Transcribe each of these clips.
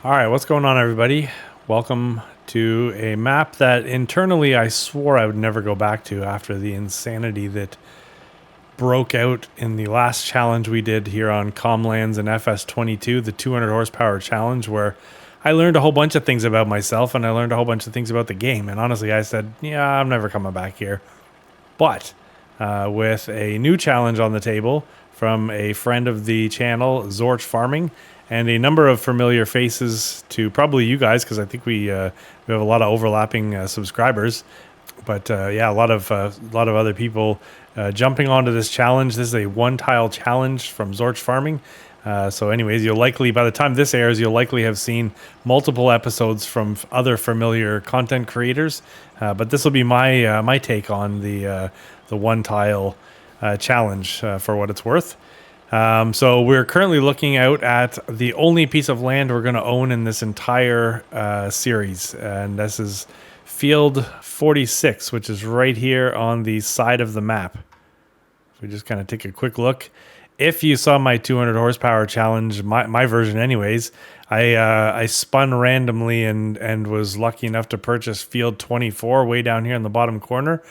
All right, what's going on, everybody? Welcome to a map that internally I swore I would never go back to after the insanity that broke out in the last challenge we did here on Comlands and FS22, the 200 horsepower challenge, where I learned a whole bunch of things about myself and I learned a whole bunch of things about the game. And honestly, I said, yeah, I'm never coming back here. But with a new challenge on the table from a friend of the channel, Zorch Farming, and a number of familiar faces to probably you guys, because I think we have a lot of overlapping subscribers. But yeah, a lot of other people jumping onto this challenge. This is a one-tile challenge from Zorch Farming. So anyways, you'll likely, by the time this airs, you'll likely have seen multiple episodes from other familiar content creators. But this will be my take on the one-tile challenge for what it's worth. So we're currently looking out at the only piece of land we're going to own in this entire series. And this is Field 46, which is right here on the side of the map. If we just kind of take a quick look. If you saw my 200 horsepower challenge, my version anyways, I spun randomly and was lucky enough to purchase Field 24 way down here in the bottom corner.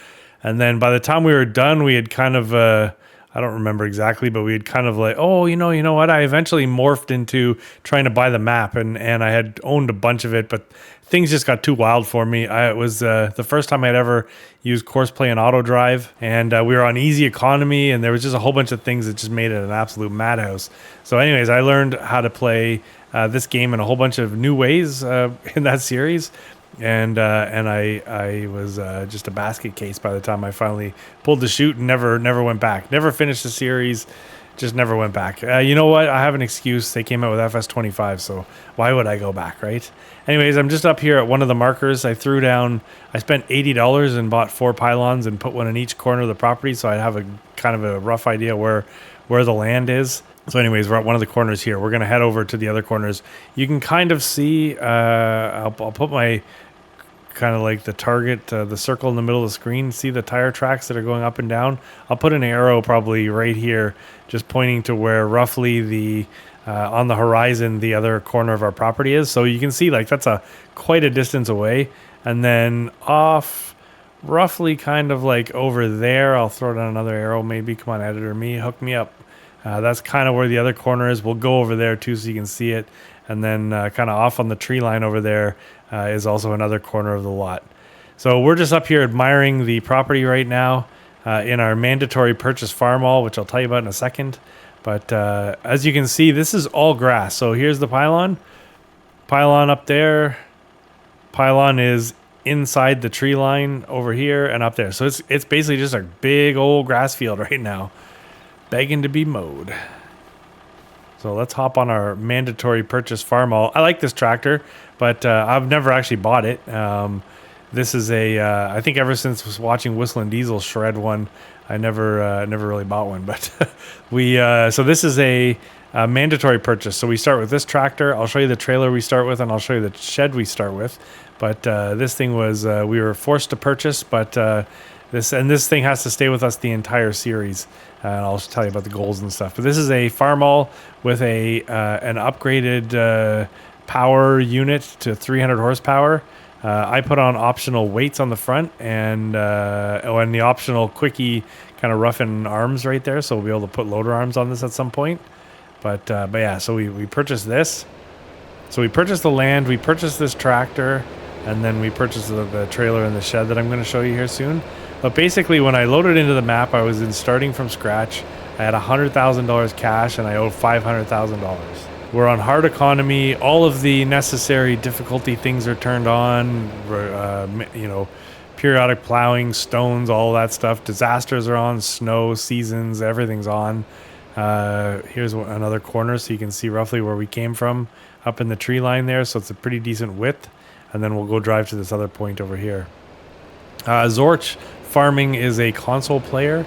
And then by the time we were done, we had kind of... I don't remember exactly, but we had kind of like, oh, you know what? I eventually morphed into trying to buy the map, and I had owned a bunch of it, but things just got too wild for me. It was the first time I'd ever used course play and auto drive, and we were on easy economy, and there was just a whole bunch of things that just made it an absolute madhouse. So anyways, I learned how to play this game in a whole bunch of new ways in that series. And I was just a basket case by the time I finally pulled the chute and never went back. Never finished the series, just never went back. You know what? I have an excuse. They came out with FS25, so why would I go back, right? Anyways, I'm just up here at one of the markers. I spent $80 and bought 4 pylons and put one in each corner of the property, so I'd have a kind of a rough idea where the land is. So anyways, we're at one of the corners here. We're going to head over to the other corners. You can kind of see, I'll put my kind of like the target, the circle in the middle of the screen. See the tire tracks that are going up and down? I'll put an arrow probably right here, just pointing to where roughly the on the horizon the other corner of our property is. So you can see like that's quite a distance away. And then off roughly kind of like over there, I'll throw down another arrow maybe. Come on, editor me, hook me up. That's kind of where the other corner is. We'll go over there too so you can see it. And then kind of off on the tree line over there is also another corner of the lot. So we're just up here admiring the property right now in our mandatory purchase farm all, which I'll tell you about in a second. But as you can see, this is all grass. So here's the pylon. Pylon up there. Pylon is inside the tree line over here and up there. So it's basically just a big old grass field right now, begging to be mowed. So let's hop on our mandatory purchase farm all. I like this tractor, but I've never actually bought it. This is I think ever since watching Whistling Diesel shred one, I never really bought one. But so this is a mandatory purchase. So we start with this tractor. I'll show you the trailer we start with, and I'll show you the shed we start with. But this thing was, we were forced to purchase, but this thing has to stay with us the entire series. And I'll tell you about the goals and stuff. But this is a farm all with an upgraded power unit to 300 horsepower. I put on optional weights on the front and the optional quickie kind of roughen arms right there. So we'll be able to put loader arms on this at some point. But yeah, so we purchased this. So we purchased the land, we purchased this tractor, and then we purchased the trailer and the shed that I'm going to show you here soon. But basically, when I loaded into the map, I was starting from scratch. I had $100,000 cash, and I owed $500,000. We're on hard economy. All of the necessary difficulty things are turned on. Periodic plowing, stones, all that stuff. Disasters are on. Snow, seasons, everything's on. Here's another corner, so you can see roughly where we came from up in the tree line there. So it's a pretty decent width. And then we'll go drive to this other point over here. Zorch Farming is a console player,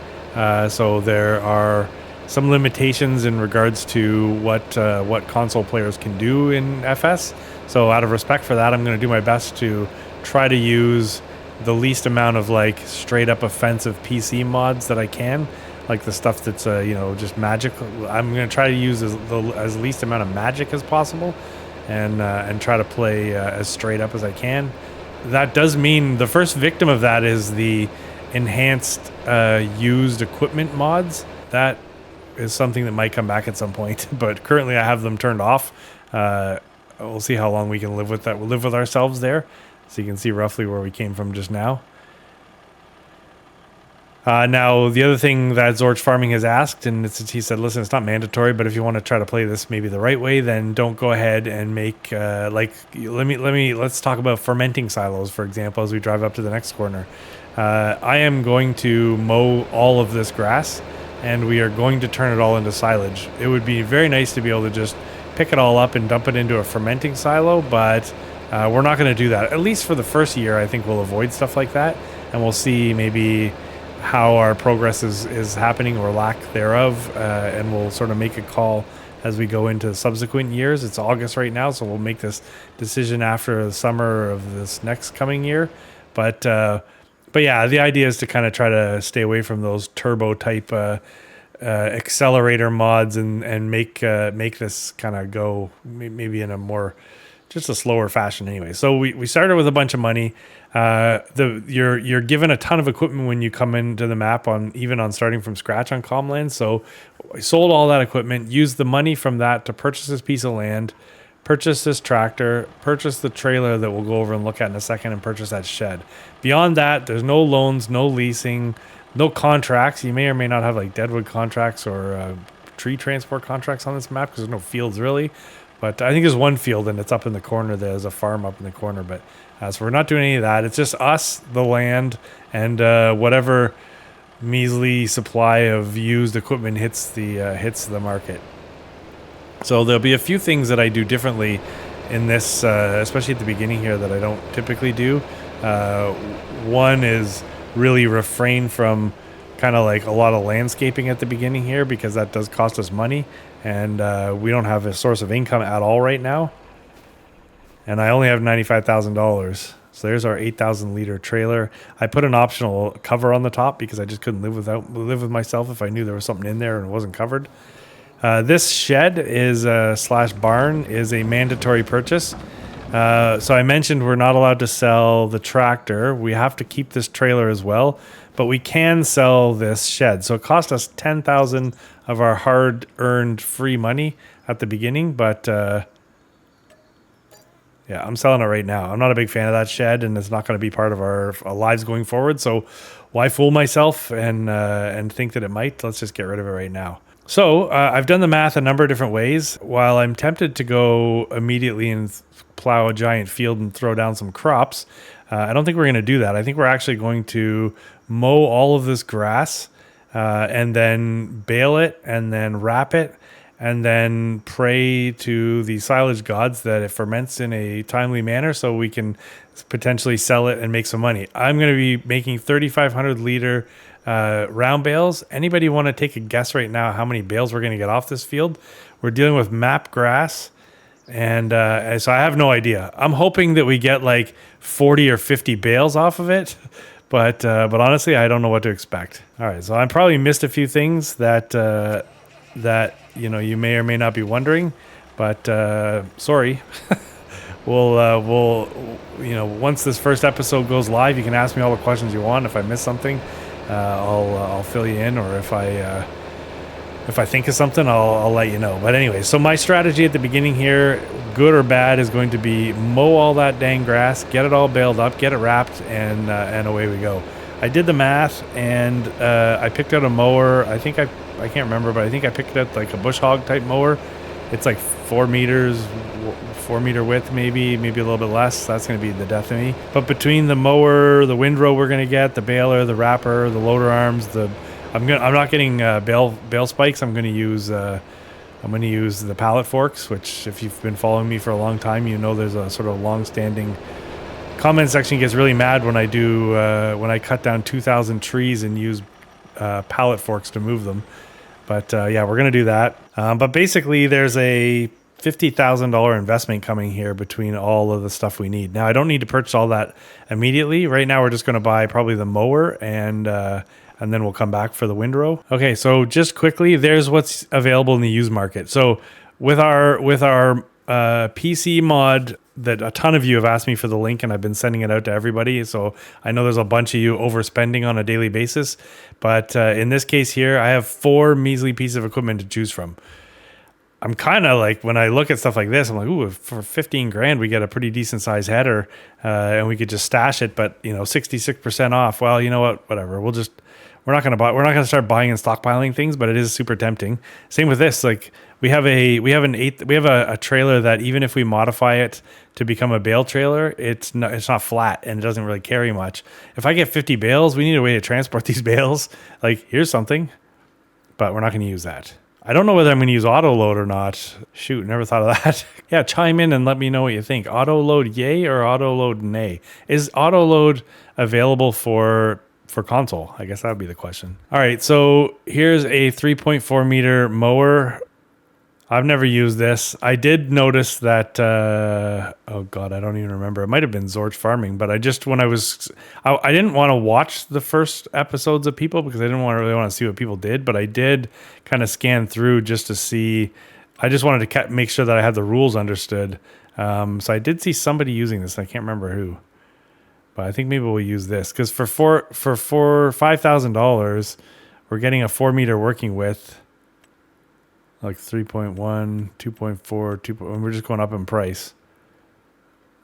so there are some limitations in regards to what console players can do in FS. So out of respect for that, I'm going to do my best to try to use the least amount of like straight up offensive PC mods that I can, like the stuff that's just magic. I'm going to try to use as least amount of magic as possible. and try to play as straight up as I can. That does mean the first victim of that is the enhanced used equipment mods. That is something that might come back at some point, but currently I have them turned off. We'll see how long we can live with that. We'll live with ourselves there, so you can see roughly where we came from just now. Now, the other thing that Zorch Farming has asked, and he said, listen, it's not mandatory, but if you want to try to play this maybe the right way, then don't go ahead and make, let's talk about fermenting silos, for example, as we drive up to the next corner. I am going to mow all of this grass, and we are going to turn it all into silage. It would be very nice to be able to just pick it all up and dump it into a fermenting silo, but we're not going to do that. At least for the first year, I think we'll avoid stuff like that, and we'll see maybe how our progress is happening or lack thereof, and we'll sort of make a call as we go into subsequent years. It's August right now, so we'll make this decision after the summer of this next coming year. But yeah, the idea is to kind of try to stay away from those turbo type accelerator mods and make this kind of go maybe in a more just a slower fashion anyway. So we started with a bunch of money. You're given a ton of equipment when you come into the map on starting from scratch on Comland. So I sold all that equipment, used the money from that to purchase this piece of land, purchase this tractor, purchase the trailer that we'll go over and look at in a second, and purchase that shed. Beyond that, there's no loans, no leasing, no contracts. You may or may not have like deadwood contracts or tree transport contracts on this map because there's no fields really. But I think there's one field and it's up in the corner. There's a farm up in the corner. But so we're not doing any of that. It's just us, the land, and whatever measly supply of used equipment hits the market. So there'll be a few things that I do differently in this, especially at the beginning here, that I don't typically do. One is really refrain from kind of like a lot of landscaping at the beginning here, because that does cost us money. And we don't have a source of income at all right now. And I only have $95,000. So there's our 8,000 liter trailer. I put an optional cover on the top because I just couldn't live with myself if I knew there was something in there and it wasn't covered. This shed is slash barn is a mandatory purchase. So I mentioned we're not allowed to sell the tractor. We have to keep this trailer as well, but we can sell this shed. So it cost us $10,000 of our hard-earned free money at the beginning, but yeah, I'm selling it right now. I'm not a big fan of that shed, and it's not going to be part of our lives going forward. So why fool myself and think that it might? Let's just get rid of it right now. So I've done the math a number of different ways. While I'm tempted to go immediately and plow a giant field and throw down some crops, I don't think we're going to do that. I think we're actually going to mow all of this grass and then bale it and then wrap it and then pray to the silage gods that it ferments in a timely manner so we can potentially sell it and make some money. I'm going to be making 3,500 liter round bales. Anybody want to take a guess right now how many bales we're going to get off this field? We're dealing with map grass, and so I have no idea. I'm hoping that we get like 40 or 50 bales off of it, but honestly, I don't know what to expect. All right, so I probably missed a few things that you may or may not be wondering, but sorry. We'll once this first episode goes live, you can ask me all the questions you want. If I miss something, I'll fill you in, or if I think of something, I'll let you know. But anyway, so my strategy at the beginning here, good or bad, is going to be mow all that dang grass, get it all baled up, get it wrapped, and away we go. I did the math, and I picked out a mower. I can't remember, but I think I picked out like a bush hog type mower. It's like 4 meters, 4 meter width, maybe a little bit less. That's going to be the death of me. But between the mower, the windrow we're going to get, the baler, the wrapper, the loader arms, I'm not getting bale spikes. I'm going to use the pallet forks, which if you've been following me for a long time, you know there's a sort of long-standing comment section gets really mad when I cut down 2,000 trees and use pallet forks to move them. But yeah, we're going to do that. But basically, there's a $50,000 investment coming here between all of the stuff we need. Now, I don't need to purchase all that immediately. Right now, we're just going to buy probably the mower and then we'll come back for the windrow. Okay, so just quickly, there's what's available in the used market. So with our PC mod that a ton of you have asked me for the link, and I've been sending it out to everybody. So I know there's a bunch of you overspending on a daily basis. But in this case here, I have 4 measly pieces of equipment to choose from. I'm kind of like, when I look at stuff like this, I'm like, ooh, for 15 grand, we get a pretty decent size header, and we could just stash it. But 66% off. Well, you know what? Whatever. We're not gonna start buying and stockpiling things, but it is super tempting. Same with this. Like we have a trailer that even if we modify it to become a bale trailer, it's not flat and it doesn't really carry much. If I get 50 bales, we need a way to transport these bales. Like, here's something, but we're not going to use that. I don't know whether I'm going to use auto load or not. Shoot, never thought of that. Yeah, chime in and let me know what you think. Auto load yay or auto load nay? Is auto load available for console? I guess that would be the question. All right, so here's a 3.4 meter mower. I've never used this. I did notice that, oh God, I don't even remember. It might have been Zorch Farming, but I didn't want to watch the first episodes of people because I didn't really want to see what people did, but I did kind of scan through just to see. I just wanted to make sure that I had the rules understood. So I did see somebody using this. I can't remember who, but I think maybe we'll use this because for $5,000, we're getting a 4 meter working width. Like 3.1, 2.4, 2. And we're just going up in price.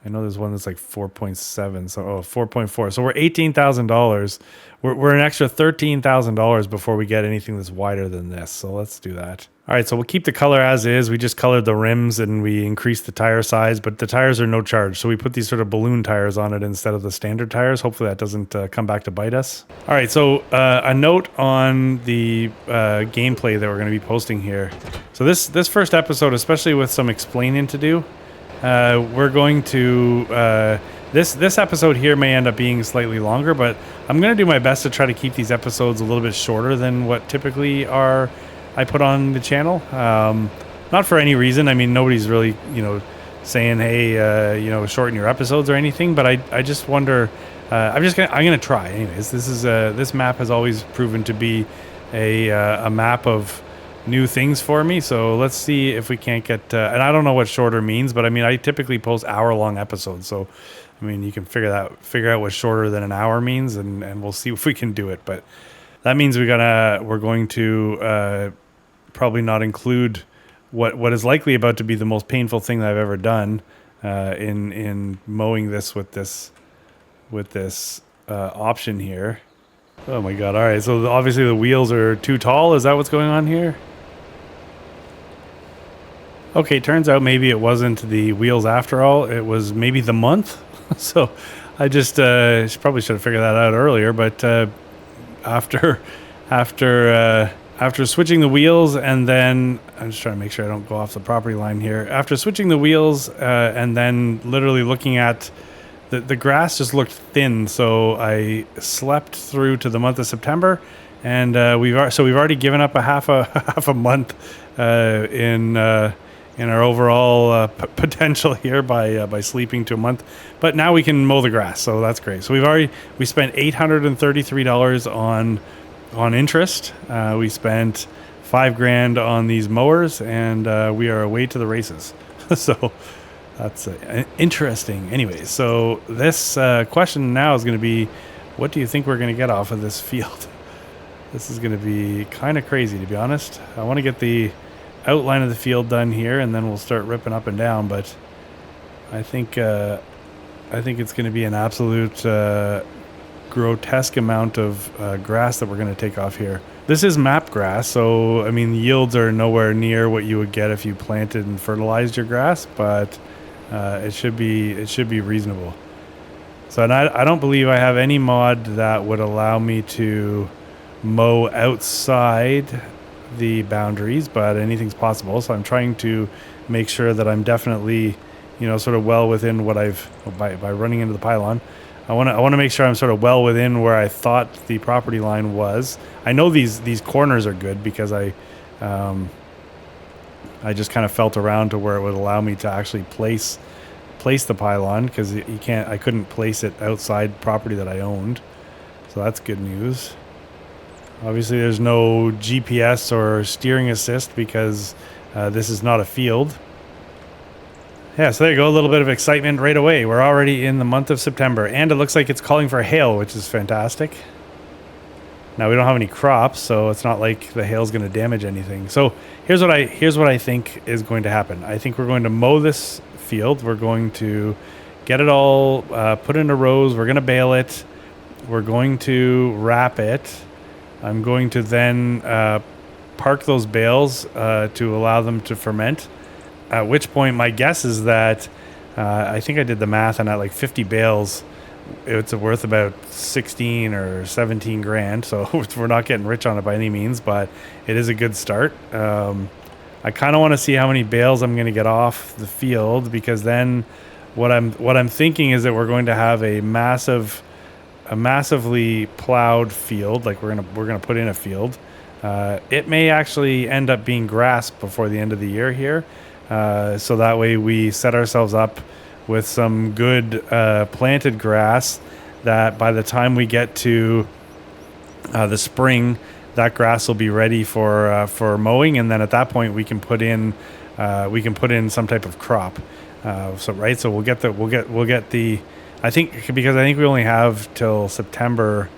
I know there's one that's like 4.7. So 4.4. So we're $18,000. We're an extra $13,000 before we get anything that's wider than this. So let's do that. All right, so we'll keep the color as is. We just colored the rims and we increased the tire size, but the tires are no charge. So we put these sort of balloon tires on it instead of the standard tires. Hopefully that doesn't come back to bite us. All right, so a note on the gameplay that we're going to be posting here. So this first episode, especially with some explaining to do, we're going to... This episode here may end up being slightly longer, but I'm going to do my best to try to keep these episodes a little bit shorter than what typically I put on the channel. Not for any reason. I mean, nobody's really, saying, hey, shorten your episodes or anything, but I just wonder, I'm going to try anyways. This map has always proven to be a map of new things for me. So let's see if we can't get, and I don't know what shorter means, but I mean, I typically post hour-long episodes. So, I mean, you can figure out what shorter than an hour means, and we'll see if we can do it. But that means we're going to probably not include what is likely about to be the most painful thing that I've ever done in mowing this with this option here. Oh my God! All right, so obviously the wheels are too tall. Is that what's going on here? Okay, turns out maybe it wasn't the wheels after all. It was maybe the month. So I just probably should have figured that out earlier. But after switching the wheels, and then I'm just trying to make sure I don't go off the property line here. After switching the wheels and then literally looking at the grass just looked thin, so I slept through to the month of September, and we've already given up a half a month in our overall potential here by sleeping to a month. But now we can mow the grass, so that's great. So we spent $833 on interest. We spent $5,000 on these mowers, and we are away to the races. So that's interesting. Anyways, so this question now is going to be, what do you think we're going to get off of this field? This is going to be kind of crazy, to be honest. I want to get the outline of the field done here, and then we'll start ripping up and down. But I think it's going to be an absolute grotesque amount of grass that we're going to take off here. This is map grass, so I mean, the yields are nowhere near what you would get if you planted and fertilized your grass, but it should be reasonable. So, and I don't believe I have any mod that would allow me to mow outside the boundaries, but anything's possible. So I'm trying to make sure that I'm definitely, sort of well within what by running into the pylon. I want to make sure I'm sort of well within where I thought the property line was. I know these corners are good because I just kind of felt around to where it would allow me to actually place the pylon, because I couldn't place it outside property that I owned. So that's good news. Obviously there's no GPS or steering assist because this is not a field. Yeah, so there you go. A little bit of excitement right away. We're already in the month of September, and it looks like it's calling for hail, which is fantastic. Now we don't have any crops, so it's not like the hail's going to damage anything. So here's what I think is going to happen. I think we're going to mow this field. We're going to get it all put into rows. We're going to bale it. We're going to wrap it. I'm going to then park those bales to allow them to ferment. At which point, my guess is that I think I did the math, and at like 50 bales, it's worth about 16 or 17 grand. So we're not getting rich on it by any means, but it is a good start. I kind of want to see how many bales I'm going to get off the field, because then what I'm thinking is that we're going to have a massively plowed field. Like we're gonna put in a field. It may actually end up being grass before the end of the year here. So that way we set ourselves up with some good planted grass that by the time we get to the spring, that grass will be ready for mowing, and then at that point we can put in some type of crop. So we'll get the I think we only have till September,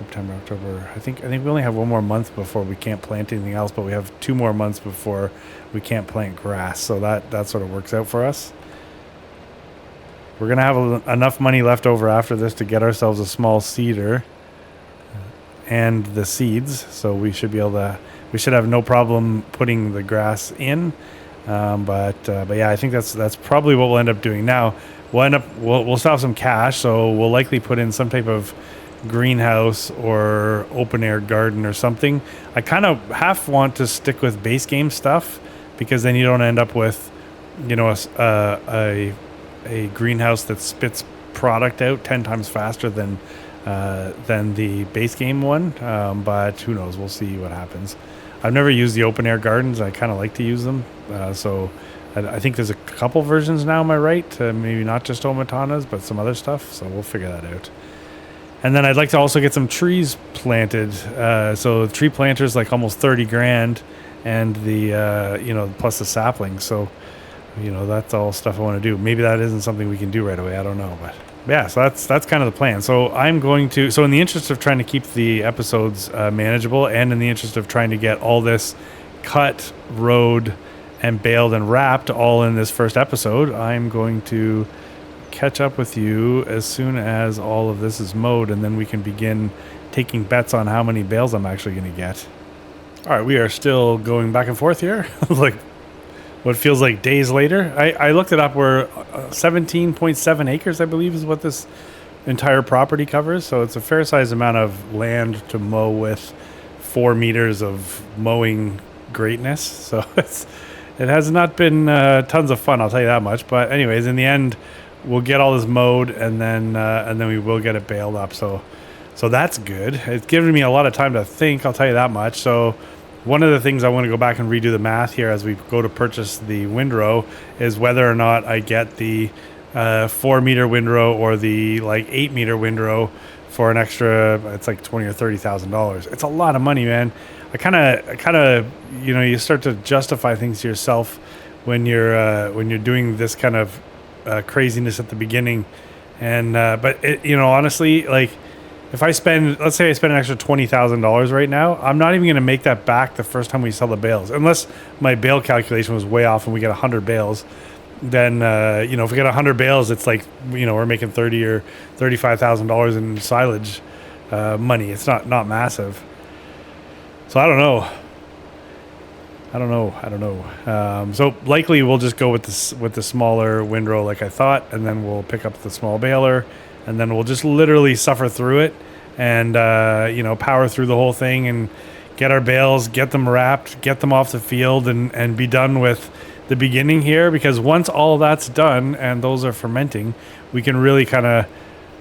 October. I think we only have one more month before we can't plant anything else, but we have 2 more months before we can't plant grass. So that sort of works out for us. We're going to have enough money left over after this to get ourselves a small seeder and the seeds. So we should have no problem putting the grass in. But yeah, I think that's probably what we'll end up doing. Now, we'll still have some cash, so we'll likely put in some type of greenhouse or open air garden or something. I kind of half want to stick with base game stuff, because then you don't end up with, a greenhouse that spits product out 10 times faster than the base game one. But who knows? We'll see what happens. I've never used the open air gardens. I kind of like to use them. So I think there's a couple versions now, am I right? Maybe not just Omatanas, but some other stuff. So we'll figure that out. And then I'd like to also get some trees planted. So the tree planter's like almost 30 grand, and the, plus the saplings. So, that's all stuff I want to do. Maybe that isn't something we can do right away. I don't know. But yeah, so that's kind of the plan. So in the interest of trying to keep the episodes manageable, and in the interest of trying to get all this cut, rowed, and baled and wrapped all in this first episode, I'm going to catch up with you as soon as all of this is mowed, and then we can begin taking bets on how many bales I'm actually going to get. All right, we are still going back and forth here. Like what feels like days later. I looked it up. We're 17.7 acres, I believe, is what this entire property covers. So it's a fair sized amount of land to mow with 4 meters of mowing greatness. So it has not been tons of fun, I'll tell you that much. But anyways, in the end, we'll get all this mowed, and then we will get it baled up. So that's good. It's given me a lot of time to think, I'll tell you that much. So one of the things I want to go back and redo the math here as we go to purchase the windrow is whether or not I get the 4 meter windrow or the 8 meter windrow for an extra. It's like $20,000 or $30,000. It's a lot of money, man. I kind of you start to justify things to yourself when you're doing this kind of craziness at the beginning, and but honestly, let's say I spend an extra $20,000 right now, I'm not even going to make that back the first time we sell the bales, unless my bale calculation was way off and we get 100 bales. Then if we get 100 bales, it's like we're making $30,000 or $35,000 in silage money. It's not massive. So I don't know. So likely we'll just go with the smaller windrow like I thought, and then we'll pick up the small baler, and then we'll just literally suffer through it and power through the whole thing and get our bales, get them wrapped, get them off the field, and be done with the beginning here. Because once all that's done and those are fermenting, we can really kind of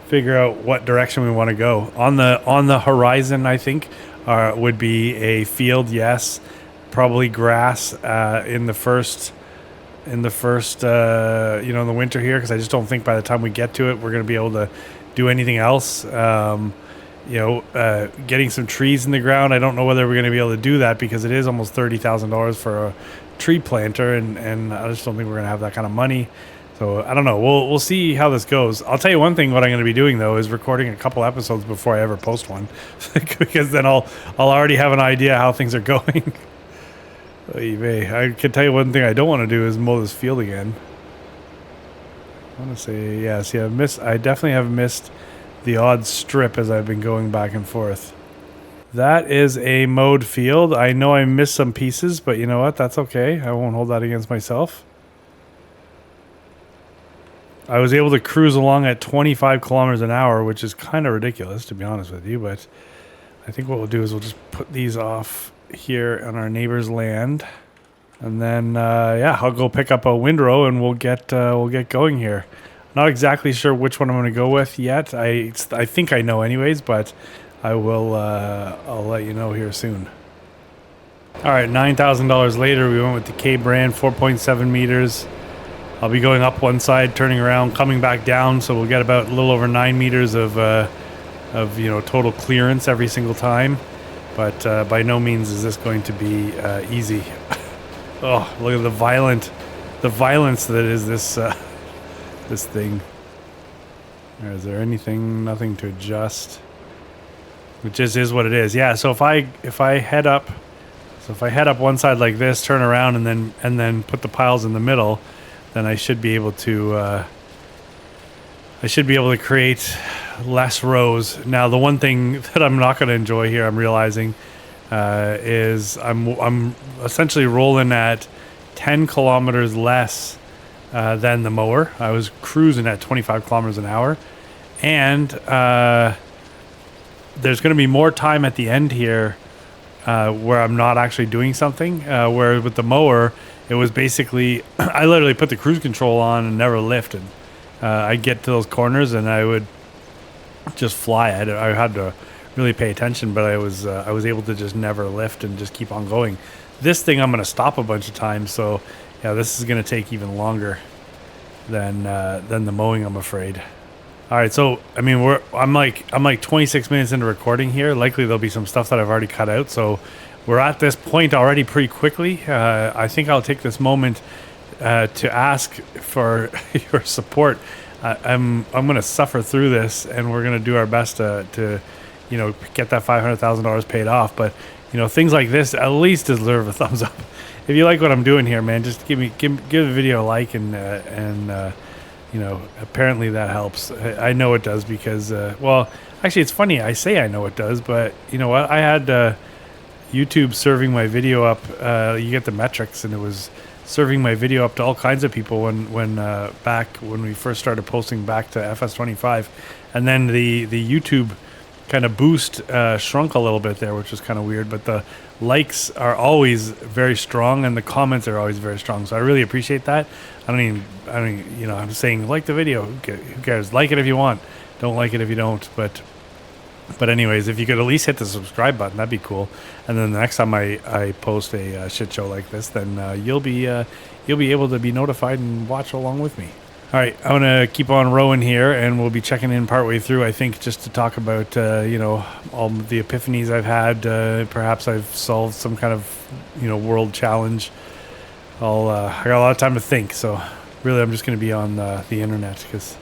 figure out what direction we want to go. On the horizon, I think would be a field, yes. Probably grass in the winter here, because I just don't think by the time we get to it we're going to be able to do anything else. getting some trees in the ground. I don't know whether we're going to be able to do that because it is almost $30,000 for a tree planter, and I just don't think we're going to have that kind of money. So I don't know. We'll see how this goes. I'll tell you one thing. What I'm going to be doing though is recording a couple episodes before I ever post one, because then I'll already have an idea how things are going. I can tell you one thing I don't want to do is mow this field again. I want to say yes. Yeah, I definitely have missed the odd strip as I've been going back and forth. That is a mowed field. I know I missed some pieces, but you know what? That's okay. I won't hold that against myself. I was able to cruise along at 25 kilometers an hour, which is kind of ridiculous, to be honest with you. But I think what we'll do is we'll just put these off here on our neighbor's land. And then, I'll go pick up a windrow and we'll get going here. Not exactly sure which one I'm going to go with yet. I think I know anyways, but I will. I'll let you know here soon. All right, $9,000 later, we went with the K brand, 4.7 meters. I'll be going up one side, turning around, coming back down, so we'll get about a little over 9 meters of total clearance every single time. But by no means is this going to be easy. Oh, look at the violence that is this this thing. Is there anything? Nothing to adjust. It just is what it is. Yeah. So if I head up, one side like this, turn around, and then put the piles in the middle, then I should be able to create less rows. Now, the one thing that I'm not going to enjoy here, I'm realizing, is I'm essentially rolling at 10 kilometers less than the mower. I was cruising at 25 kilometers an hour, and there's going to be more time at the end here where I'm not actually doing something. Where with the mower, it was basically I literally put the cruise control on and never lifted. I'd get to those corners and I would just fly. I had to really pay attention, but I was able to just never lift and just keep on going. This thing I'm going to stop a bunch of times, so yeah, this is going to take even longer than the mowing, I'm afraid. All right, so I mean I'm like 26 minutes into recording here. Likely there'll be some stuff that I've already cut out, so we're at this point already pretty quickly. I think I'll take this moment to ask for your support. I'm going to suffer through this, and we're going to do our best to get that $500,000 paid off. But things like this at least deserve a thumbs up. If you like what I'm doing here, man, just give the video a like, and apparently that helps. I know it does because actually it's funny. I say I know it does, but you know what? I had YouTube serving my video up. You get the metrics, and it was serving my video up to all kinds of people when back when we first started posting back to FS25, and then the YouTube kind of boost shrunk a little bit there, which was kind of weird. But the likes are always very strong, and the comments are always very strong. So I really appreciate that. I'm saying like the video. Who cares? Like it if you want. Don't like it if you don't. But anyways, if you could at least hit the subscribe button, that'd be cool. And then the next time I post a shit show like this, then you'll be able to be notified and watch along with me. All right, I'm gonna keep on rowing here, and we'll be checking in partway through. I think just to talk about all the epiphanies I've had. Perhaps I've solved some kind of world challenge. I got a lot of time to think, so really I'm just gonna be on the internet because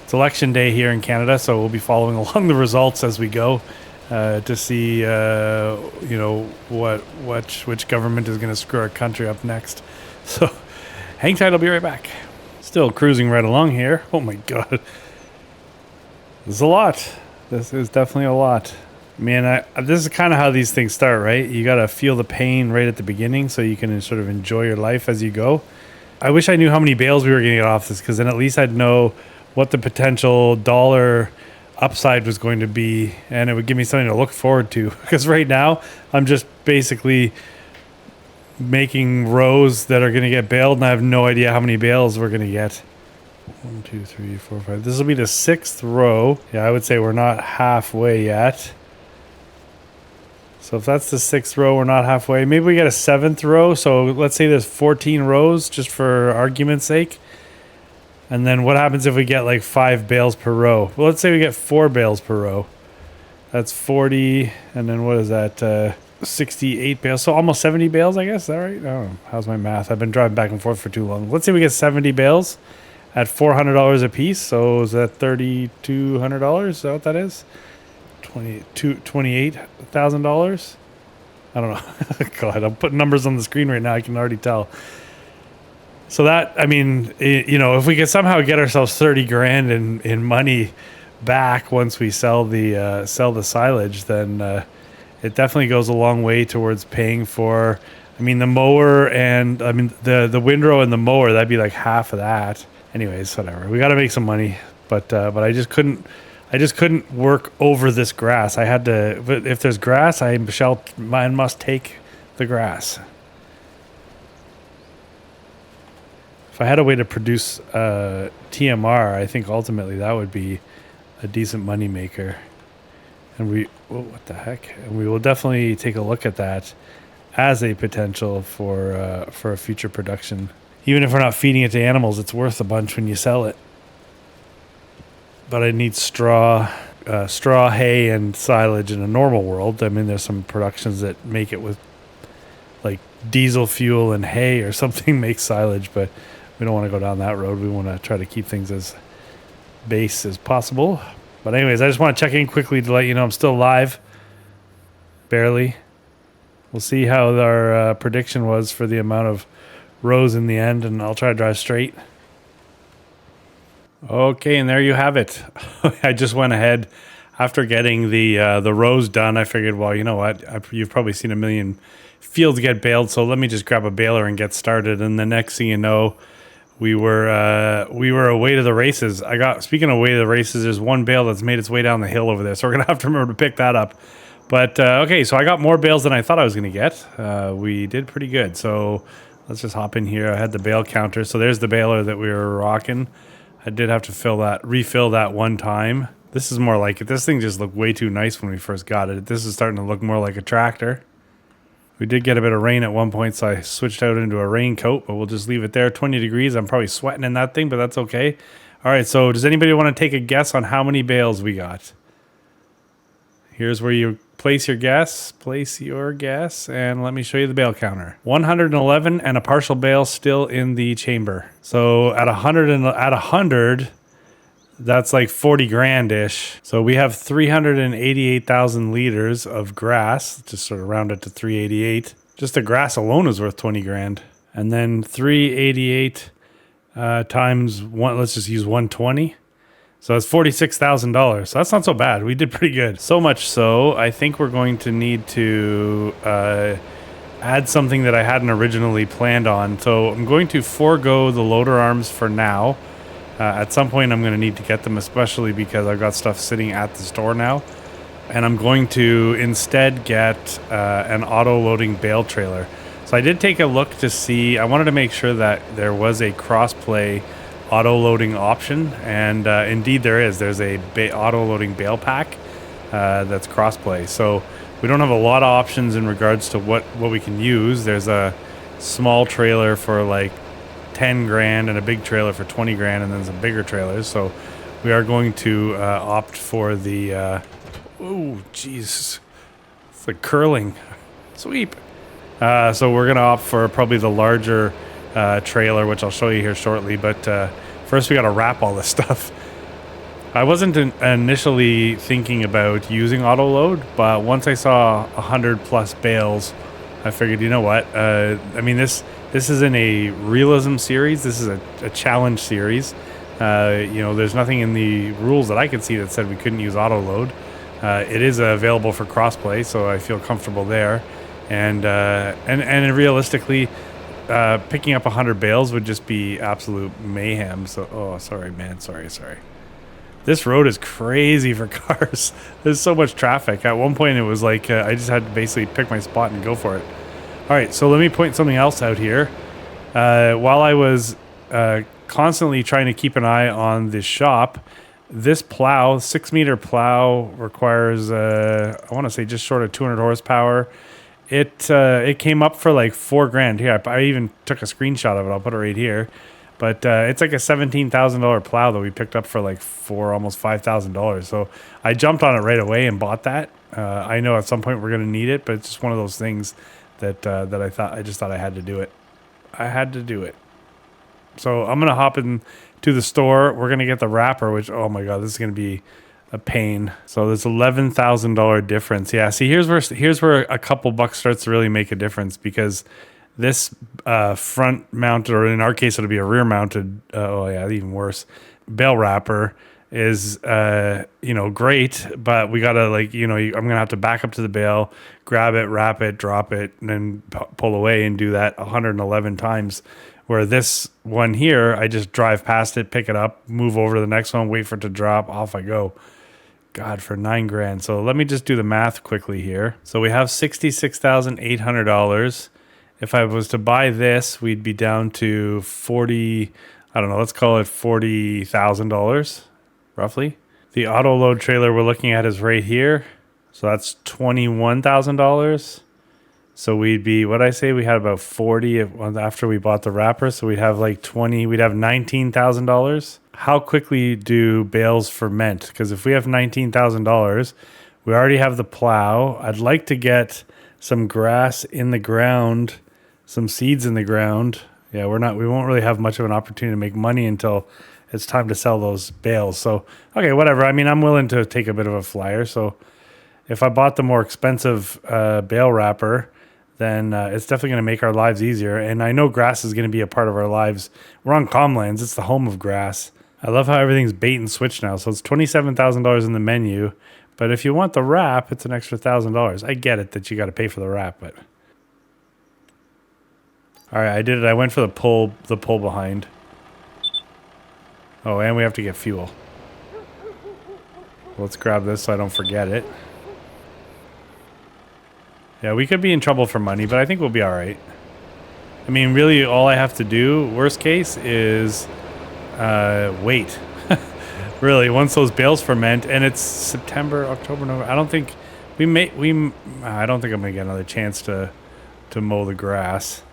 it's election day here in Canada, so we'll be following along the results as we go to see, which government is going to screw our country up next. So hang tight, I'll be right back. Still cruising right along here. Oh my God. This is a lot. This is definitely a lot. Man, this is kind of how these things start, right? You got to feel the pain right at the beginning so you can sort of enjoy your life as you go. I wish I knew how many bales we were going to get off this, because then at least I'd know what the potential dollar upside was going to be, and it would give me something to look forward to. Because right now I'm just basically making rows that are going to get baled, and I have no idea how many bales we're going to get. 1, 2, 3, 4, 5. This will be the 6th row. Yeah, I would say we're not halfway yet. So if that's the 6th row, we're not halfway. Maybe we get a 7th row. So let's say there's 14 rows, just for argument's sake. And then what happens if we get like 5 bales per row? Well, let's say we get 4 bales per row. That's 40. And then what is that? 68 bales. So almost 70 bales, I guess. Is that right? I don't know. How's my math? I've been driving back and forth for too long. Let's say we get 70 bales at $400 a piece. So is that $3,200? Is that what that is? $28,000? I don't know. God, I'm putting numbers on the screen right now. I can already tell. So that, I mean, if we could somehow get ourselves 30 grand in money back once we sell the silage, then it definitely goes a long way towards paying for, I mean, the mower and, I mean, the windrow and the mower, that'd be like half of that. Anyways, whatever. We got to make some money, but I just couldn't work over this grass. I had to, but if there's grass, I must take the grass. If I had a way to produce TMR, I think ultimately that would be a decent money maker. And what the heck? And we will definitely take a look at that as a potential for a future production. Even if we're not feeding it to animals, it's worth a bunch when you sell it. But I need straw, hay, and silage in a normal world. I mean, there's some productions that make it with like diesel fuel and hay or something make silage, but we don't want to go down that road. We want to try to keep things as base as possible. But anyways, I just want to check in quickly to let you know I'm still live. Barely. We'll see how our prediction was for the amount of rows in the end, and I'll try to drive straight. Okay, and there you have it. I just went ahead after getting the rows done. I figured, well, you know what? You've probably seen a million fields get baled, so let me just grab a baler and get started. And the next thing you know, we were away to the races. Speaking of away to the races, there's one bale that's made its way down the hill over there, so we're gonna have to remember to pick that up. But okay, so I got more bales than I thought I was gonna get. We did pretty good. So let's just hop in here. I had the bale counter, so there's the baler that we were rocking. I did have to refill that one time. This is more like it. This thing just looked way too nice when we first got it. This is starting to look more like a tractor. We did get a bit of rain at one point, so I switched out into a raincoat, but we'll just leave it there. 20 degrees. I'm probably sweating in that thing, but that's okay. All right, so does anybody want to take a guess on how many bales we got? Here's where you place your guess. Place your guess, and let me show you the bale counter. 111 and a partial bale still in the chamber. So at 100, that's like 40 grand-ish. So we have 388,000 liters of grass. Just sort of round it to 388. Just the grass alone is worth 20 grand. And then 388 times one, let's just use 120. So that's $46,000. So that's not so bad. We did pretty good. So much so, I think we're going to need to add something that I hadn't originally planned on. So I'm going to forego the loader arms for now. At some point, I'm going to need to get them, especially because I've got stuff sitting at the store now. And I'm going to instead get an auto-loading bale trailer. So I did take a look to see. I wanted to make sure that there was a cross-play auto-loading option. And indeed there is. There's a auto-loading bale pack that's cross-play. So we don't have a lot of options in regards to what we can use. There's a small trailer for like 10 grand and a big trailer for 20 grand and then some bigger trailers. So we are going to opt for the oh jeez, it's like curling sweep. So we're gonna opt for probably the larger trailer, which I'll show you here shortly, but first we got to wrap all this stuff. I wasn't initially thinking about using auto load, but once I saw 100 plus bales, I figured, you know what, I mean this isn't a realism series. This is a challenge series. There's nothing in the rules that I could see that said we couldn't use auto load. It is available for crossplay, so I feel comfortable there. And realistically, picking up 100 bales would just be absolute mayhem. So, sorry, man. Sorry. This road is crazy for cars. There's so much traffic. At one point, it was like I just had to basically pick my spot and go for it. All right, so let me point something else out here. While I was constantly trying to keep an eye on this shop, this plow, 6-meter plow, requires, I want to say just short of 200 horsepower. It came up for like $4 grand. Here, I even took a screenshot of it. I'll put it right here. But it's like a $17,000 plow that we picked up for like almost $5,000. So I jumped on it right away and bought that. I know at some point we're going to need it, but it's just one of those things that I just thought I had to do it. I had to do it. So I'm going to hop in to the store. We're going to get the wrapper, which, oh my God, this is going to be a pain. So there's $11,000 difference. Yeah. See, here's where a couple bucks starts to really make a difference, because this front mounted, or in our case, it'll be a rear mounted. Oh yeah, even worse. Bale wrapper is, great, but we gotta I'm gonna have to back up to the bale, grab it, wrap it, drop it, and then pull away and do that 111 times. Where this one here, I just drive past it, pick it up, move over to the next one, wait for it to drop, off I go. God, for $9,000. So let me just do the math quickly here. So we have $66,800. If I was to buy this, we'd be down to let's call it $40,000, roughly. The auto load trailer we're looking at is right here. So that's $21,000. So we'd be, what'd I say? We had about 40 after we bought the wrapper. So we'd have like 20, we'd have $19,000. How quickly do bales ferment? Because if we have $19,000, we already have the plow. I'd like to get some grass in the ground, some seeds in the ground. Yeah, we won't really have much of an opportunity to make money until it's time to sell those bales. So, okay, whatever. I mean, I'm willing to take a bit of a flyer. So if I bought the more expensive bale wrapper, then it's definitely going to make our lives easier. And I know grass is going to be a part of our lives. We're on Comlands. It's the home of grass. I love how everything's bait and switch now. So it's $27,000 in the menu. But if you want the wrap, it's an extra $1,000. I get it that you got to pay for the wrap, but... All right, I did it. I went for the pull behind. Oh, and we have to get fuel. Let's grab this so I don't forget it. Yeah, we could be in trouble for money, but I think we'll be all right. I mean, really, all I have to do, worst case, is wait. Really, once those bales ferment, and it's September, October, November. I don't think I don't think I'm gonna get another chance to mow the grass.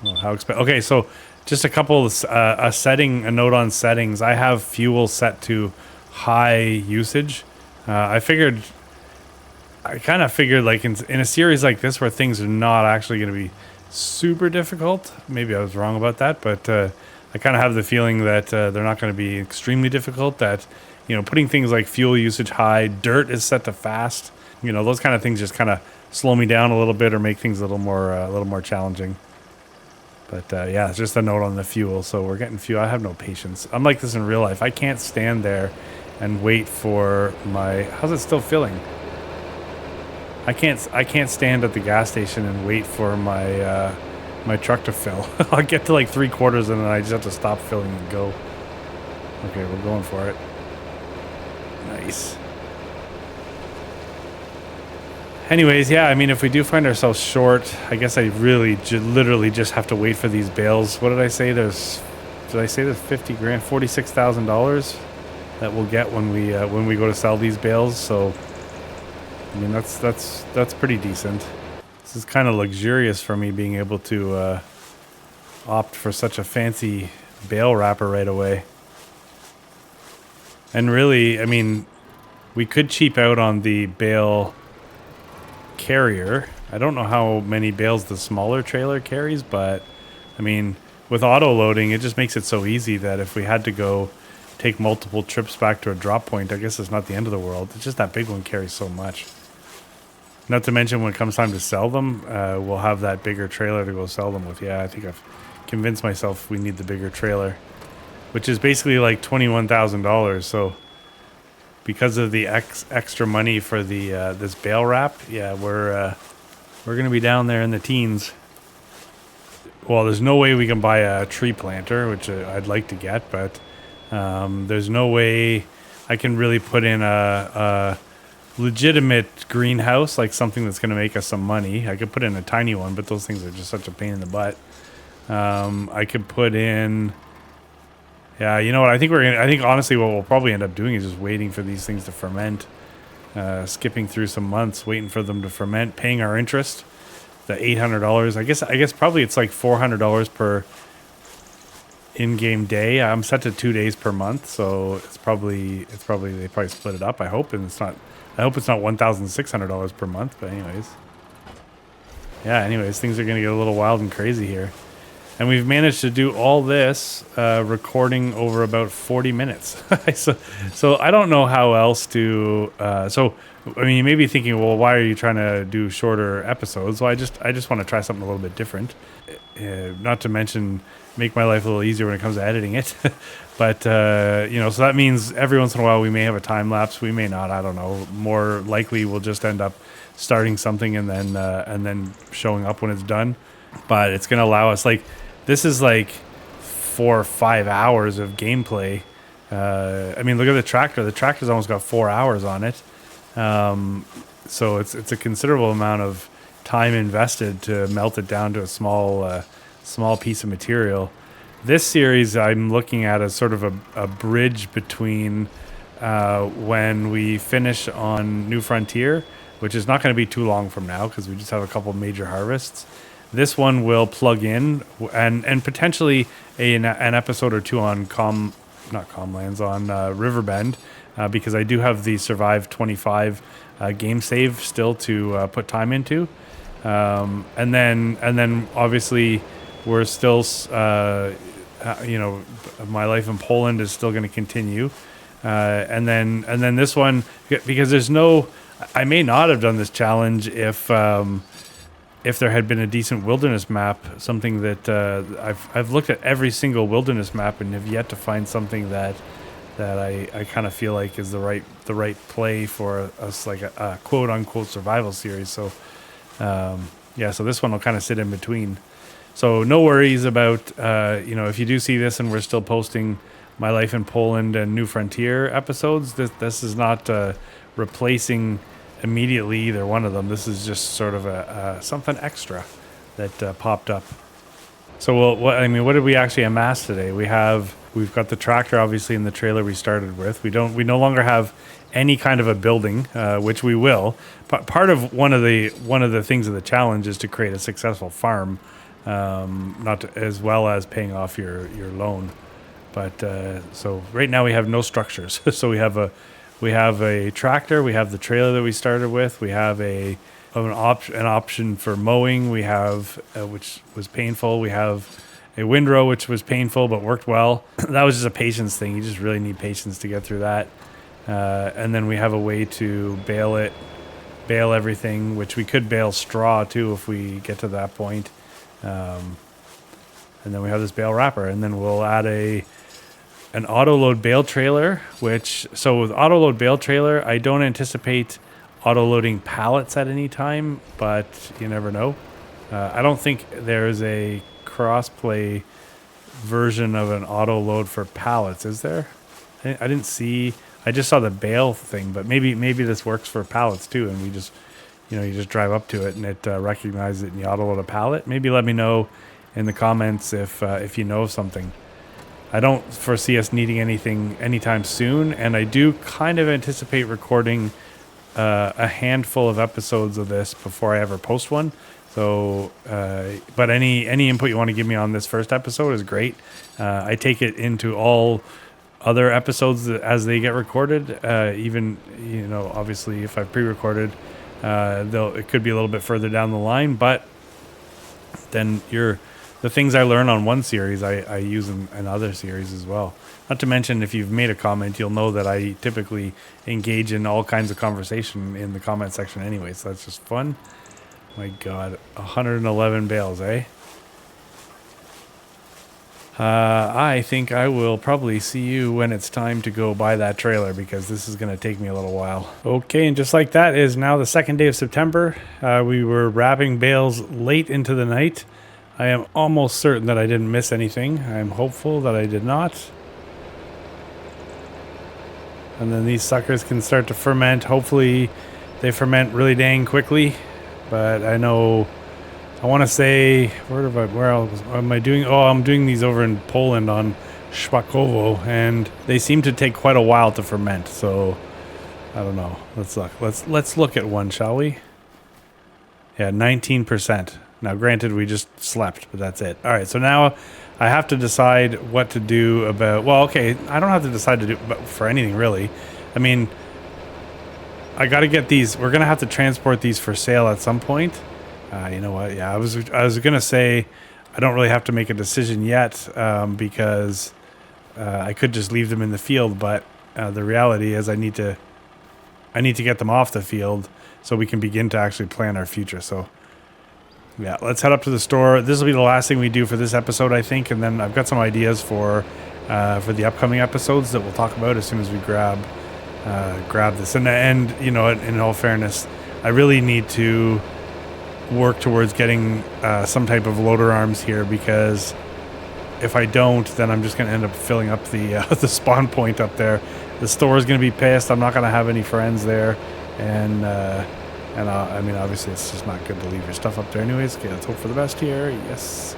Oh, how expensive! Okay, so just a couple of a note on settings. I have fuel set to high usage. I kind of figured like in a series like this where things are not actually going to be super difficult. Maybe I was wrong about that, but I kind of have the feeling that they're not going to be extremely difficult. That, putting things like fuel usage high, dirt is set to fast. Those kind of things just kind of slow me down a little bit or make things a little more challenging. But yeah, it's just a note on the fuel. So we're getting fuel. I have no patience. I'm like this in real life. I can't stand there and wait for my... How's it still filling? I can't stand at the gas station and wait for my my truck to fill. I'll get to like 3/4 and then I just have to stop filling and go. Okay, we're going for it. Nice. Anyways, yeah, I mean, if we do find ourselves short, I guess I really literally just have to wait for these bales. What did I say? Did I say there's $50,000, $46,000 that we'll get when we go to sell these bales? So, I mean, that's pretty decent. This is kind of luxurious for me being able to opt for such a fancy bale wrapper right away. And really, I mean, we could cheap out on the bale carrier. I don't know how many bales the smaller trailer carries, but I mean, with auto loading, it just makes it so easy that if we had to go take multiple trips back to a drop point, I guess it's not the end of the world. It's just that big one carries so much. Not to mention when it comes time to sell them, we'll have that bigger trailer to go sell them with. Yeah, I think I've convinced myself we need the bigger trailer, which is basically like $21,000. So because of the extra money for the this bale wrap, yeah, we're gonna be down there in the teens. Well, there's no way we can buy a tree planter, which I'd like to get, but there's no way I can really put in a legitimate greenhouse, like something that's going to make us some money. I could put in a tiny one, but those things are just such a pain in the butt. I could put in... Yeah, you know what? I think honestly what we'll probably end up doing is just waiting for these things to ferment. Skipping through some months, waiting for them to ferment, paying our interest. the $800. I guess probably it's like $400 per in-game day. I'm set to 2 days per month, so it's probably they probably split it up. I hope it's not $1,600 per month. But anyways, things are gonna get a little wild and crazy here. And we've managed to do all this recording over about 40 minutes. So I don't know how else to. I mean, you may be thinking, well, why are you trying to do shorter episodes? Well, I just want to try something a little bit different. Not to mention make my life a little easier when it comes to editing it. But so that means every once in a while we may have a time lapse. We may not. I don't know. More likely, we'll just end up starting something and then showing up when it's done. But it's going to allow us this is like 4 or 5 hours of gameplay. I mean, look at the tractor. The tractor's almost got 4 hours on it. So it's a considerable amount of time invested to melt it down to a small piece of material. This series I'm looking at as sort of a bridge between when we finish on New Frontier, which is not going to be too long from now because we just have a couple major harvests. This one will plug in and potentially an episode or two on Comlands, on Riverbend, because I do have the Survive 25 game save still to put time into, and then obviously we're still my life in Poland is still going to continue, and then this one, because I may not have done this challenge if there had been a decent wilderness map, something that I've looked at every single wilderness map and have yet to find something that I kind of feel like is the right play for us, like a quote unquote survival series. So so this one will kind of sit in between. So no worries about if you do see this and we're still posting My Life in Poland and New Frontier episodes. This is not replacing immediately either one of them. This is just sort of a something extra that popped up. So what did we actually amass today? We've got the tractor obviously in the trailer we started with. We no longer have any kind of a building, which we will. Part of one of the things of the challenge is to create a successful farm, as well as paying off your loan. But so right now we have no structures. So we have a tractor, we have the trailer that we started with, we have an option for mowing, we have which was painful, we have a windrow which was painful but worked well. That was just a patience thing. You just really need patience to get through that. And then we have a way to bale everything, which we could bale straw too if we get to that point. And then we have this bale wrapper, and then we'll add an auto-load bale trailer, so with auto-load bale trailer, I don't anticipate auto-loading pallets at any time, but you never know. I don't think there's a cross-play version of an auto-load for pallets, is there? I didn't see. I just saw the bale thing, but maybe this works for pallets too, and we just, you just drive up to it and it recognizes it and you auto-load a pallet. Maybe let me know in the comments if you know of something. I don't foresee us needing anything anytime soon, and I do kind of anticipate recording a handful of episodes of this before I ever post one. So, but any input you want to give me on this first episode is great. I take it into all other episodes as they get recorded. Even obviously, if I've pre-recorded, it could be a little bit further down the line, but then the things I learn on one series, I use in other series as well. Not to mention, if you've made a comment, you'll know that I typically engage in all kinds of conversation in the comment section anyway, so that's just fun. My God, 111 bales, eh? I think I will probably see you when it's time to go buy that trailer, because this is going to take me a little while. Okay, and just like that is now the second day of September. We were wrapping bales late into the night. I am almost certain that I didn't miss anything. I'm hopeful that I did not. And then these suckers can start to ferment. Hopefully they ferment really dang quickly. But I know, I want to say, where else am I doing? Oh, I'm doing these over in Poland on Szpakowo, and they seem to take quite a while to ferment. So I don't know. Let's look at one, shall we? Yeah, 19%. Now, granted, we just slept, but that's it. All right, so now I have to decide what to do about... Well, okay, I don't have to decide to do for anything, really. I mean, I got to get these... We're going to have to transport these for sale at some point. You know what? Yeah, I was going to say I don't really have to make a decision yet because I could just leave them in the field, but the reality is I need to get them off the field so we can begin to actually plan our future. So... yeah, let's head up to the store. This will be the last thing we do for this episode, I think, and then I've got some ideas for the upcoming episodes that we'll talk about as soon as we grab this. And you know, in all fairness, I really need to work towards getting some type of loader arms here, because if I don't, then I'm just going to end up filling up the the spawn point up there. The store is going to be pissed. I'm not going to have any friends there, and I mean, obviously, it's just not good to leave your stuff up there anyways. Okay, let's hope for the best here. Yes.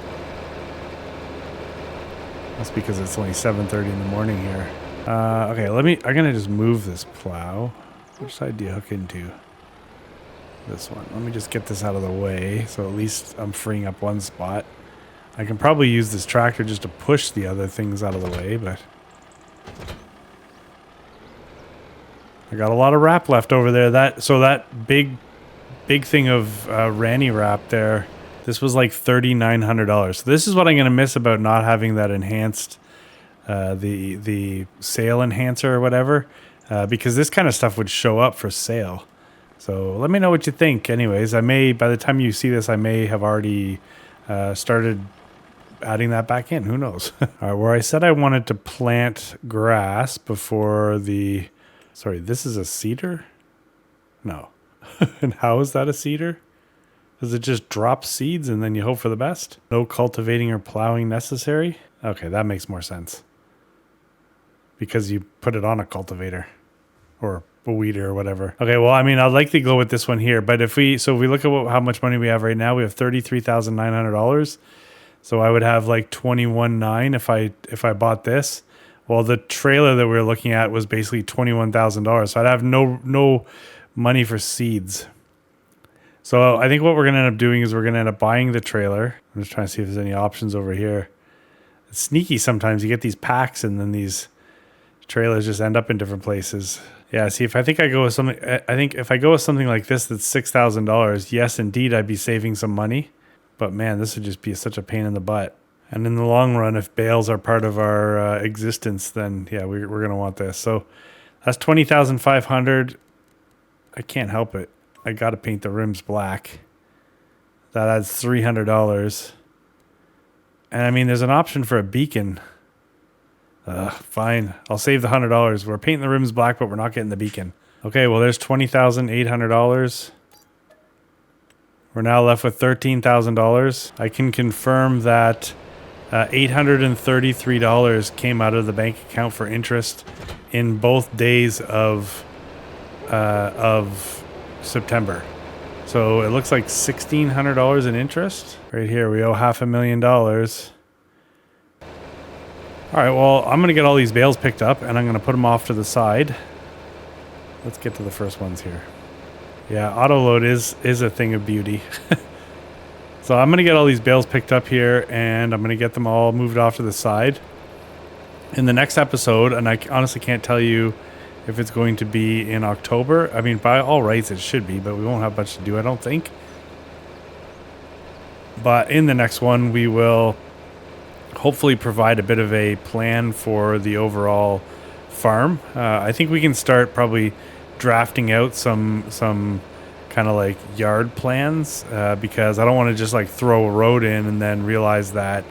That's because it's only 7:30 in the morning here. Okay, I'm going to just move this plow. Which side do you hook into? This one. Let me just get this out of the way, so at least I'm freeing up one spot. I can probably use this tractor just to push the other things out of the way, but... I got a lot of wrap left over there. That big thing of Ranny wrap there, this was like $3,900. So this is what I'm going to miss about not having that enhanced, the sale enhancer or whatever, because this kind of stuff would show up for sale. So let me know what you think. Anyways, by the time you see this, I may have already started adding that back in. Who knows? All right, where I said I wanted to plant grass before the... Sorry, this is a cedar? No. And how is that a cedar? Does it just drop seeds and then you hope for the best? No cultivating or plowing necessary? Okay, that makes more sense. Because you put it on a cultivator. Or a weeder or whatever. Okay, well, I mean, I'd like to go with this one here. But if we look at how much money we have right now, we have $33,900. So I would have like $21,900 if I bought this. Well, the trailer that we were looking at was basically $21,000. So I'd have no money for seeds. So I think what we're going to end up doing is we're going to end up buying the trailer. I'm just trying to see if there's any options over here. It's sneaky sometimes. You get these packs and then these trailers just end up in different places. Yeah, see, if I go with something like this that's $6,000, yes, indeed, I'd be saving some money. But man, this would just be such a pain in the butt. And in the long run, if bales are part of our existence, then yeah, we're going to want this. So that's $20,500. I can't help it. I got to paint the rims black. That adds $300. And I mean, there's an option for a beacon. Fine. I'll save the $100. We're painting the rims black, but we're not getting the beacon. Okay, well, there's $20,800. We're now left with $13,000. I can confirm that $833 came out of the bank account for interest in both days of September. So it looks like $1,600 in interest. Right here, we owe $500,000. All right, well, I'm going to get all these bales picked up, and I'm going to put them off to the side. Let's get to the first ones here. Yeah, auto load is a thing of beauty. So I'm going to get all these bales picked up here, and I'm going to get them all moved off to the side. In the next episode, and I honestly can't tell you if it's going to be in October. I mean, by all rights, it should be, but we won't have much to do, I don't think. But in the next one, we will hopefully provide a bit of a plan for the overall farm. I think we can start probably drafting out some kind of like yard plans because I don't want to just like throw a road in and then realize that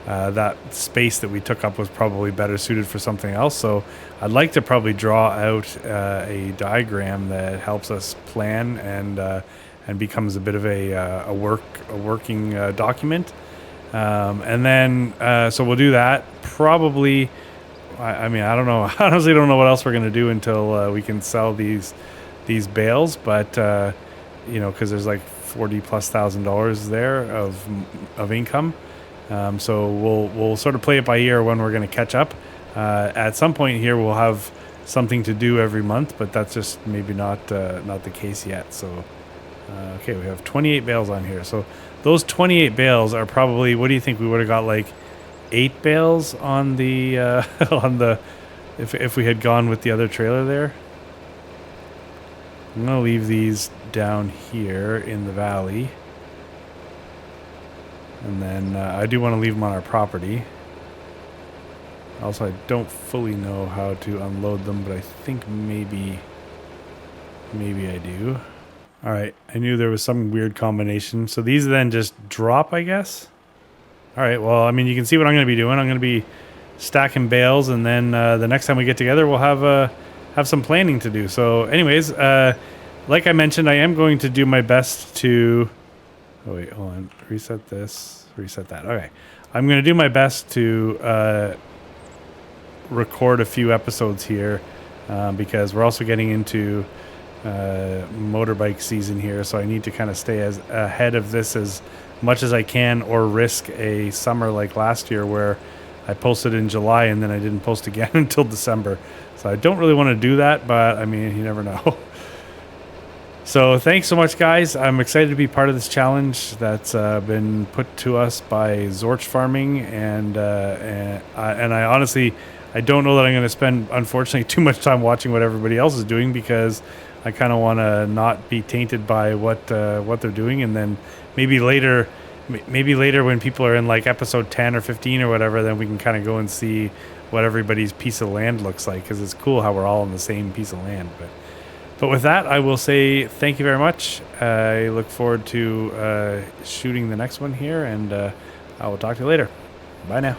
that space that we took up was probably better suited for something else. So I'd like to probably draw out a diagram that helps us plan and becomes a bit of a working document. And then so we'll do that probably. I mean, I don't know. I honestly don't know what else we're going to do until we can sell these bales, but you know, because there's like $40,000+ there of income. So we'll sort of play it by ear when we're going to catch up. At some point here, we'll have something to do every month, but that's just maybe not the case yet. So Okay, we have 28 bales on here. So those 28 bales are probably, what do you think? We would have got like 8 bales on the, on the, if we had gone with the other trailer there. I'm going to leave these down here in the valley. And then I do want to leave them on our property. Also, I don't fully know how to unload them, but I think maybe I do. All right, I knew there was some weird combination. So these then just drop, I guess. All right, well, I mean, you can see what I'm going to be doing. I'm going to be stacking bales, and then the next time we get together, we'll have some planning to do. So anyways, like I mentioned, I am going to do my best to... Oh, wait, hold on. Reset this. Reset that. Okay. I'm going to do my best to record a few episodes here because we're also getting into motorbike season here, so I need to kind of stay as ahead of this as much as I can, or risk a summer like last year where I posted in July and then I didn't post again until December. So I don't really want to do that, but I mean, you never know. So thanks so much, guys. I'm excited to be part of this challenge that's been put to us by Zorch Farming, and I honestly, I don't know that I'm going to spend, unfortunately, too much time watching what everybody else is doing, because I kind of want to not be tainted by what they're doing, and then maybe later when people are in like episode 10 or 15 or whatever, then we can kind of go and see what everybody's piece of land looks like, because it's cool how we're all on the same piece of land. But with that, I will say thank you very much. I look forward to shooting the next one here, and I will talk to you later. Bye now.